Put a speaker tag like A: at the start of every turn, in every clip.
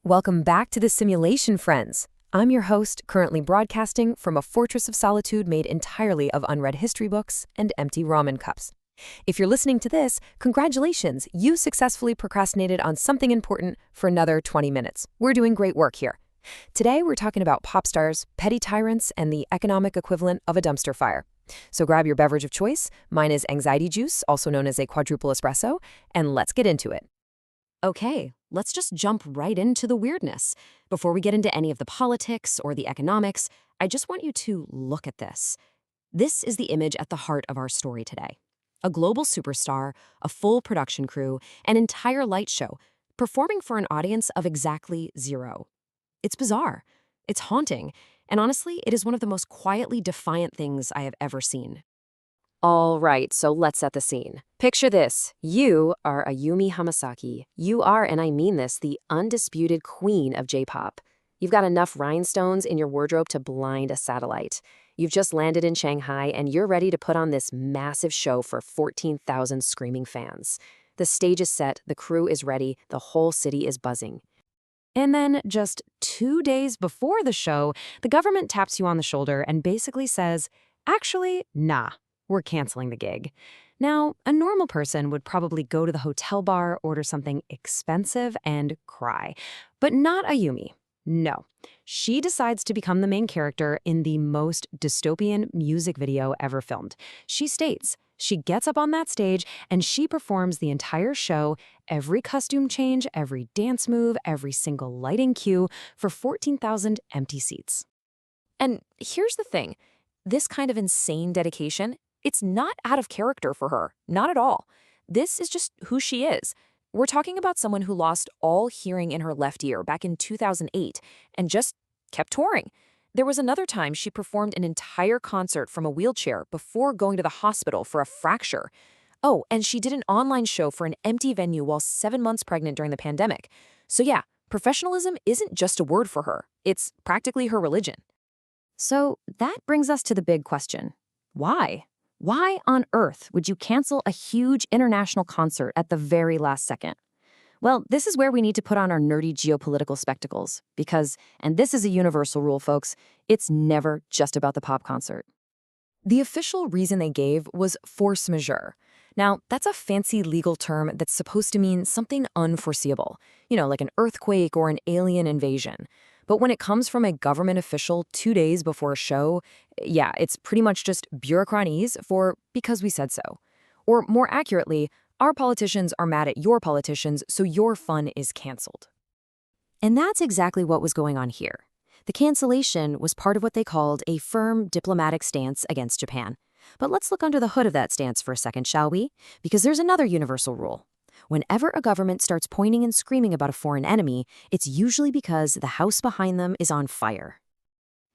A: Welcome back to the Simulation Friends. I'm your host, currently broadcasting from a fortress of solitude made entirely of unread history books and empty ramen cups. If you're listening to this, congratulations, you successfully procrastinated on something important for another 20 minutes. We're doing great work here. Today, we're talking about pop stars, petty tyrants, and the economic equivalent of a dumpster fire. So grab your beverage of choice. Mine is anxiety juice, also known as a quadruple espresso, and let's get into it. Okay, let's just jump right into the weirdness. Before we get into any of the politics or the economics, I just want you to look at this. This is the image at the heart of our story today. A global superstar, a full production crew, an entire light show, performing for an audience of exactly 0. It's bizarre, it's haunting, and honestly, it is one of the most quietly defiant things I have ever seen. All right, so let's set the scene. Picture this. You are Ayumi Hamasaki. You are, and I mean this, the undisputed queen of J-pop. You've got enough rhinestones in your wardrobe to blind a satellite. You've just landed in Shanghai, and you're ready to put on this massive show for 14,000 screaming fans. The stage is set, the crew is ready, the whole city is buzzing. And then, just 2 days before the show, the government taps you on the shoulder and basically says, actually, nah. We're canceling the gig. Now, a normal person would probably go to the hotel bar, order something expensive, and cry. But not Ayumi. No. She decides to become the main character in the most dystopian music video ever filmed. She states, she gets up on that stage and she performs the entire show, every costume change, every dance move, every single lighting cue for 14,000 empty seats. And here's the thing. This kind of insane dedication, it's not out of character for her, not at all. This is just who she is. We're talking about someone who lost all hearing in her left ear back in 2008 and just kept touring. There was another time she performed an entire concert from a wheelchair before going to the hospital for a fracture. Oh, and she did an online show for an empty venue while 7 months pregnant during the pandemic. So yeah, professionalism isn't just a word for her. It's practically her religion. So that brings us to the big question. Why? Why on earth would you cancel a huge international concert at the very last second? Well, this is where we need to put on our nerdy geopolitical spectacles because, and this is a universal rule, folks, it's never just about the pop concert. The official reason they gave was force majeure. Now, that's a fancy legal term that's supposed to mean something unforeseeable, like an earthquake or an alien invasion. But when it comes from a government official 2 days before a show, yeah, it's pretty much just bureaucratese for because we said so. Or more accurately, our politicians are mad at your politicians, so your fun is canceled. And that's exactly what was going on here. The cancellation was part of what they called a firm diplomatic stance against Japan. But let's look under the hood of that stance for a second, shall we? Because there's another universal rule. Whenever a government starts pointing and screaming about a foreign enemy, it's usually because the house behind them is on fire.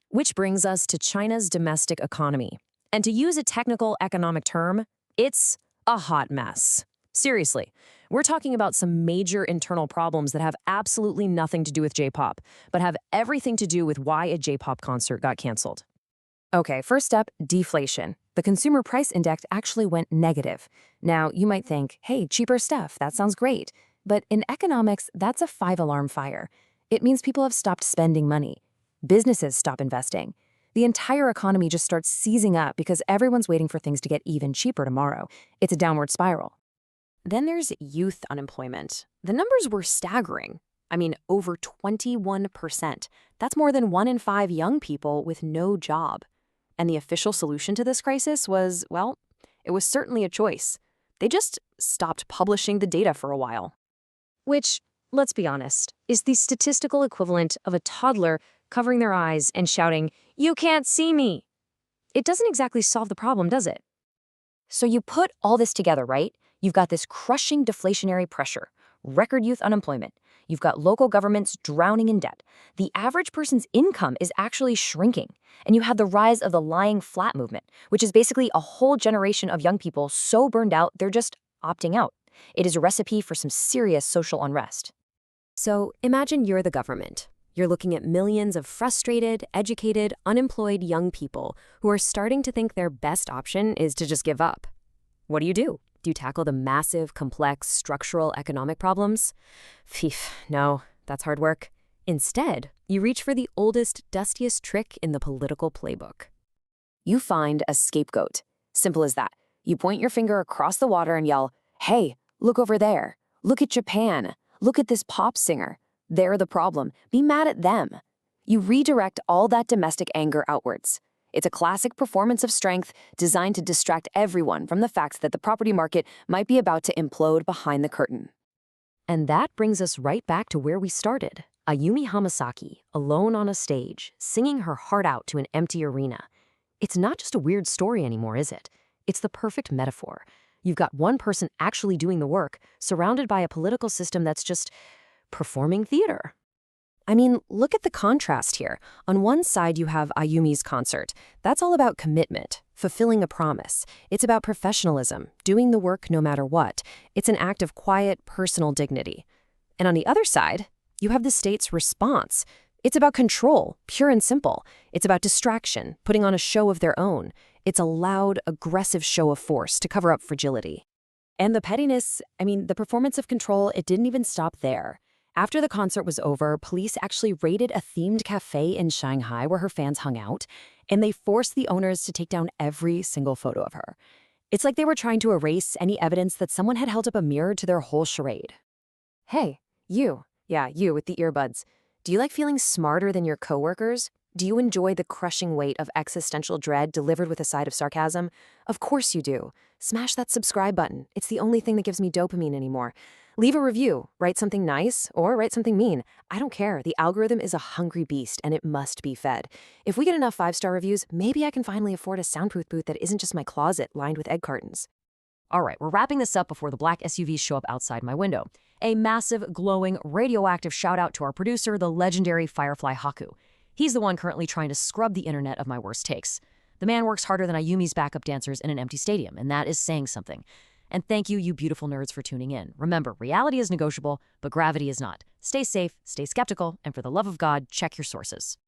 A: Which brings us to China's domestic economy. And to use a technical economic term, it's a hot mess. Seriously, we're talking about some major internal problems that have absolutely nothing to do with J-pop, but have everything to do with why a J-pop concert got canceled. Okay, first up, deflation. The consumer price index actually went negative. Now, you might think, hey, cheaper stuff, that sounds great. But in economics, that's a 5-alarm fire. It means people have stopped spending money. Businesses stop investing. The entire economy just starts seizing up because everyone's waiting for things to get even cheaper tomorrow. It's a downward spiral. Then there's youth unemployment. The numbers were staggering. I mean, over 21%. That's more than 1 in 5 young people with no job. And the official solution to this crisis was, well, it was certainly a choice. They just stopped publishing the data for a while. Which, let's be honest, is the statistical equivalent of a toddler covering their eyes and shouting, "You can't see me!" It doesn't exactly solve the problem, does it? So you put all this together, right? You've got this crushing deflationary pressure, record youth unemployment. You've got local governments drowning in debt. The average person's income is actually shrinking. And you have the rise of the lying flat movement, which is basically a whole generation of young people so burned out they're just opting out. It is a recipe for some serious social unrest. So imagine you're the government. You're looking at millions of frustrated, educated, unemployed young people who are starting to think their best option is to just give up. What do? Do you tackle the massive, complex, structural economic problems? Phew, no, that's hard work. Instead, you reach for the oldest, dustiest trick in the political playbook. You find a scapegoat. Simple as that. You point your finger across the water and yell, "Hey, look over there. Look at Japan. Look at this pop singer. They're the problem. Be mad at them." You redirect all that domestic anger outwards. It's a classic performance of strength designed to distract everyone from the fact that the property market might be about to implode behind the curtain. And that brings us right back to where we started. Ayumi Hamasaki, alone on a stage, singing her heart out to an empty arena. It's not just a weird story anymore, is it? It's the perfect metaphor. You've got one person actually doing the work, surrounded by a political system that's just performing theater. I mean, look at the contrast here. On one side, you have Ayumi's concert. That's all about commitment, fulfilling a promise. It's about professionalism, doing the work no matter what. It's an act of quiet, personal dignity. And on the other side, you have the state's response. It's about control, pure and simple. It's about distraction, putting on a show of their own. It's a loud, aggressive show of force to cover up fragility. And the pettiness, the performance of control, it didn't even stop there. After the concert was over, police actually raided a themed cafe in Shanghai where her fans hung out, and they forced the owners to take down every single photo of her. It's like they were trying to erase any evidence that someone had held up a mirror to their whole charade. Hey, you. Yeah, you with the earbuds. Do you like feeling smarter than your coworkers? Do you enjoy the crushing weight of existential dread delivered with a side of sarcasm? Of course you do. Smash that subscribe button. It's the only thing that gives me dopamine anymore. Leave a review, write something nice, or write something mean. I don't care. The algorithm is a hungry beast, and it must be fed. If we get enough 5-star reviews, maybe I can finally afford a soundproof booth that isn't just my closet lined with egg cartons. All right, we're wrapping this up before the black SUVs show up outside my window. A massive, glowing, radioactive shout-out to our producer, the legendary FireflyHaku. He's the one currently trying to scrub the internet of my worst takes. The man works harder than Ayumi's backup dancers in an empty stadium, and that is saying something. And thank you, you beautiful nerds, for tuning in. Remember, reality is negotiable, but gravity is not. Stay safe, stay skeptical, and for the love of God, check your sources.